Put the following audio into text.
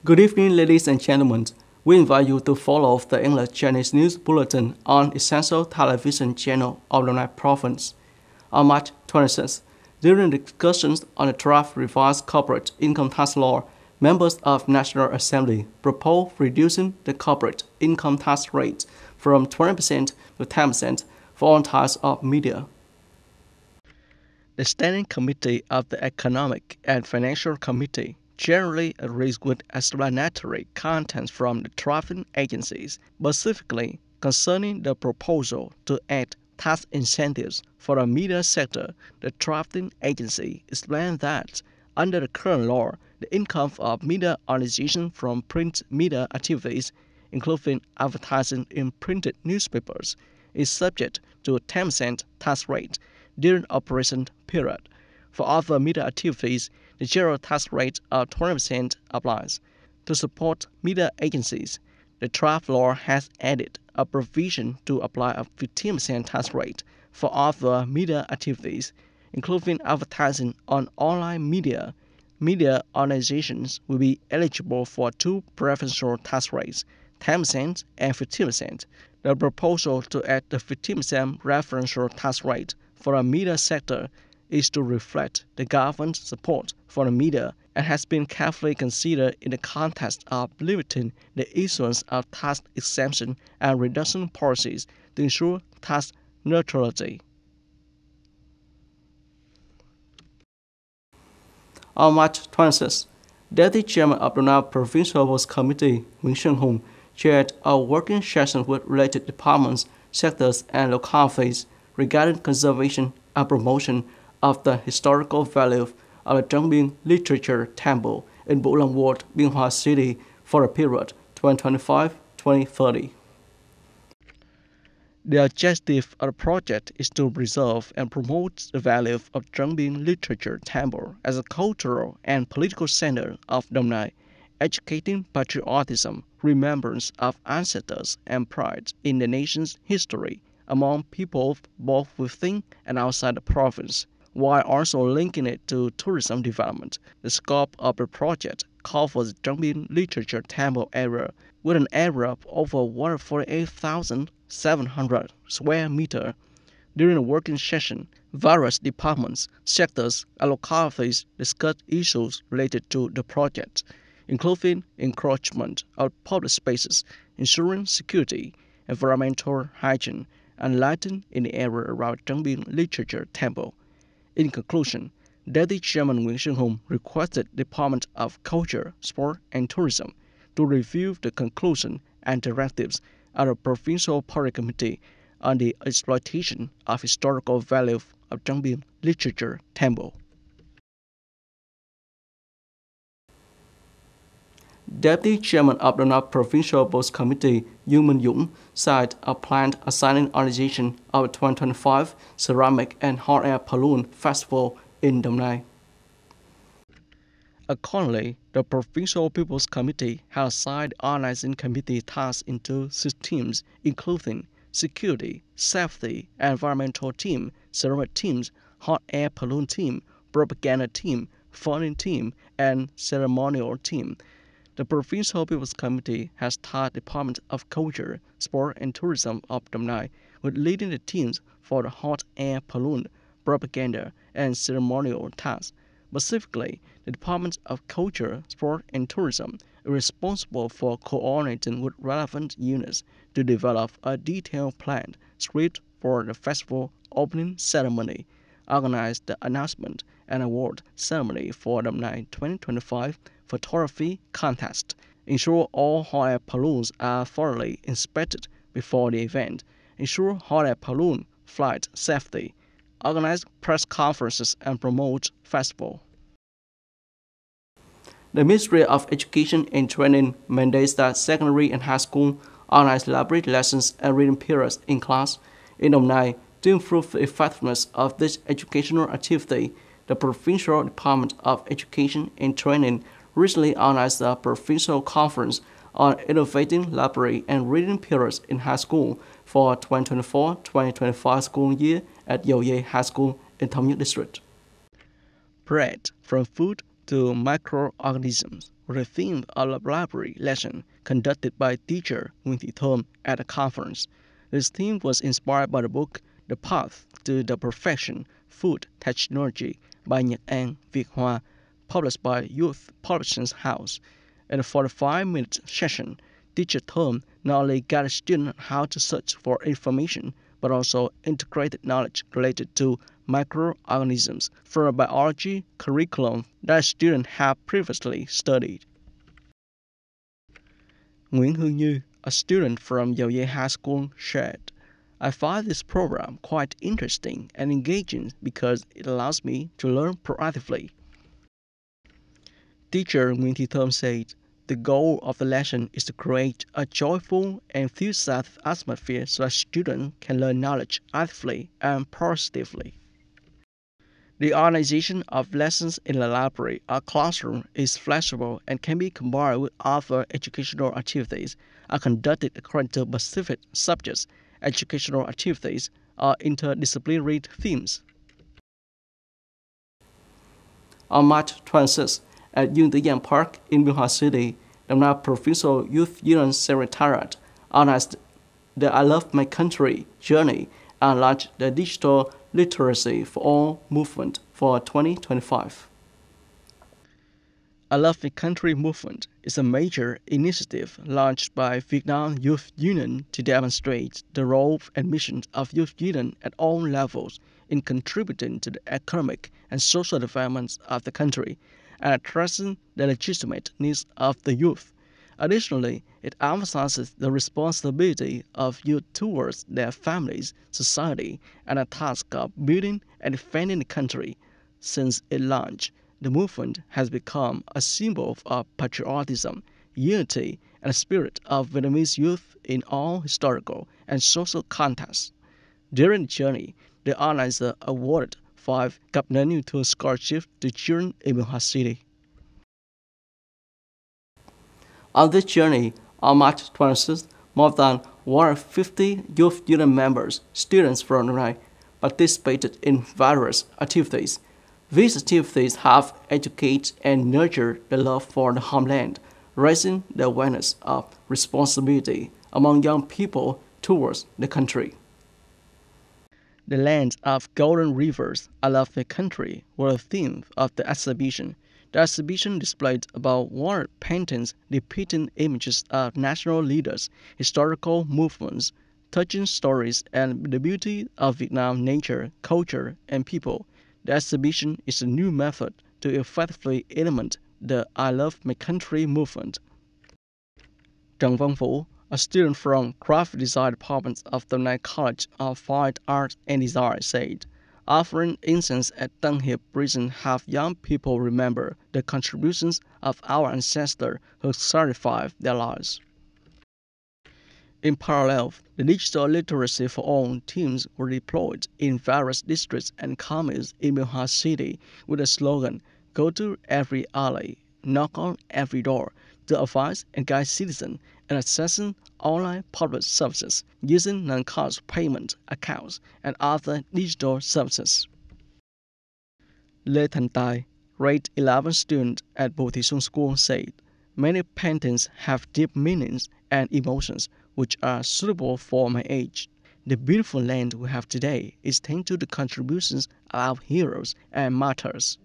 Good evening, ladies and gentlemen. We invite you to follow the English Chinese News Bulletin on Essential Television Channel of the Night Province. On March 26th, during discussions on the draft revised corporate income tax law, members of National Assembly proposed reducing the corporate income tax rate from 20% to 10% for all types of media. The Standing Committee of the Economic and Financial Committee generally agrees with explanatory contents from the drafting agencies, specifically concerning the proposal to add tax incentives for the media sector. The drafting agency explained that under the current law, the income of media organizations from print media activities, including advertising in printed newspapers, is subject to a 10% tax rate during the operation period. For other media activities, the general tax rate of 20% applies. To support media agencies, the draft law has added a provision to apply a 15% tax rate for other media activities, including advertising on online media. Media organizations will be eligible for two preferential tax rates, 10% and 15%. The proposal to add the 15% referential tax rate for the media sector is to reflect the government's support for the media and has been carefully considered in the context of limiting the issuance of tax exemption and reduction policies to ensure tax neutrality. On March 26, Deputy Chairman of the North Provincial Works Committee, Wing Shenghong, chaired a working session with related departments, sectors, and localities regarding conservation and promotion of the historical value of the Zhengbing Literature Temple in Bulang Ward, Binhua City for the period 2025-2030. The objective of the project is to preserve and promote the value of Zhengbing Literature Temple as a cultural and political center of Dong Nai, educating patriotism, remembrance of ancestors, and pride in the nation's history among people both within and outside the province, while also linking it to tourism development. The scope of the project covers the Zhengbing Literature Temple area with an area of over 148,700 square meters. During the working session, various departments, sectors, and localities discussed issues related to the project, including encroachment of public spaces, ensuring security, environmental hygiene, and lighting in the area around Zhengbing Literature Temple. In conclusion, Deputy Chairman Wing Shenghong requested the Department of Culture, Sport, and Tourism to review the conclusion and directives of the Provincial Party Committee on the exploitation of historical value of Zhengbing Literature Temple. Deputy Chairman of the North Provincial Boards Committee, Min Yung, said a planned assigning organization of the 2025 Ceramic and Hot Air Balloon Festival in Dong Nai. Accordingly, the Provincial People's Committee has assigned organizing committee tasks into 6 teams, including security, safety, environmental team, ceramic teams, hot air balloon team, propaganda team, funding team, and ceremonial team. The Provincial People's Committee has tasked the Department of Culture, Sport, and Tourism of Dong Nai with leading the teams for the hot air balloon, propaganda, and ceremonial tasks. Specifically, the Department of Culture, Sport, and Tourism is responsible for coordinating with relevant units to develop a detailed plan script for the festival opening ceremony, organize the announcement and award ceremony for the 2025 photography contest, ensure all hot air balloons are thoroughly inspected before the event, ensure hot air balloon flight safety, organize press conferences, and promote festival. The Ministry of Education and Training mandates that secondary and high school organize library lessons and reading periods in class. In Dong Nai, to improve the effectiveness of this educational activity, the Provincial Department of Education and Training recently organized a provincial conference on innovating library and reading periods in high school for 2024-2025 school year at Yoye High School in Thong District. Bread, from food to microorganisms was the theme of a library lesson conducted by teacher Nguyễn Thị Thơm at a conference. This theme was inspired by the book The Path to the Perfection Food Technology by Nhật An Việt Hoa, published by Youth Publishing House. In a 45-minute session, teacher Thơm not only guided students how to search for information, but also integrated knowledge related to microorganisms from a biology curriculum that students have previously studied. Nguyễn Hương Như, a student from Dầu Dây High School, shared, I find this program quite interesting and engaging because it allows me to learn proactively. Teacher Nguyễn Thị Thơm said, the goal of the lesson is to create a joyful and enthusiastic atmosphere so that students can learn knowledge actively and positively. The organization of lessons in the library or classroom is flexible and can be combined with other educational activities are conducted according to specific subjects, educational activities, or interdisciplinary themes. On March 26th, at Dương Tử Giang Park in Biên Hòa City, Đồng Nai Provincial Youth Union Secretariat organized the I Love My Country journey and launched the Digital Literacy for All movement for 2025. I Love My Country movement is a major initiative launched by Vietnam Youth Union to demonstrate the role and mission of youth union at all levels in contributing to the economic and social development of the country and addressing the legitimate needs of the youth. Additionally, it emphasizes the responsibility of youth towards their families, society, and the task of building and defending the country. Since its launch, the movement has become a symbol of patriotism, unity, and the spirit of Vietnamese youth in all historical and social contexts. During the journey, the organizer awarded 5 Cặp Nến Yêu Thương scholarships to children in Biên Hòa City. On this journey, on March 26th, more than 150 youth union members, students from Đồng Nai, participated in various activities. These activities have educated and nurtured the love for the homeland, raising the awareness of responsibility among young people towards the country. The Land of Golden Rivers, I Love My Country, were the theme of the exhibition. The exhibition displayed about 100 paintings depicting images of national leaders, historical movements, touching stories, and the beauty of Vietnam nature, culture, and people. The exhibition is a new method to effectively implement the I Love My Country movement. Trần Văn Vũ, a student from Graphic Design Department of the Nai College of Fine Art and Design, said, offering incense at Tân Hiệp prison have young people remember the contributions of our ancestors who sacrificed their lives. In parallel, the Digital Literacy for All teams were deployed in various districts and communes in Biên Hòa City with the slogan, Go to every alley, knock on every door, to advise and guide citizens in accessing online public services using non-cash payment accounts and other digital services. Lê Thành Tài, grade 11 student at Bồ Thị Xuân School, said, many paintings have deep meanings and emotions which are suitable for my age. The beautiful land we have today is thanks to the contributions of our heroes and martyrs.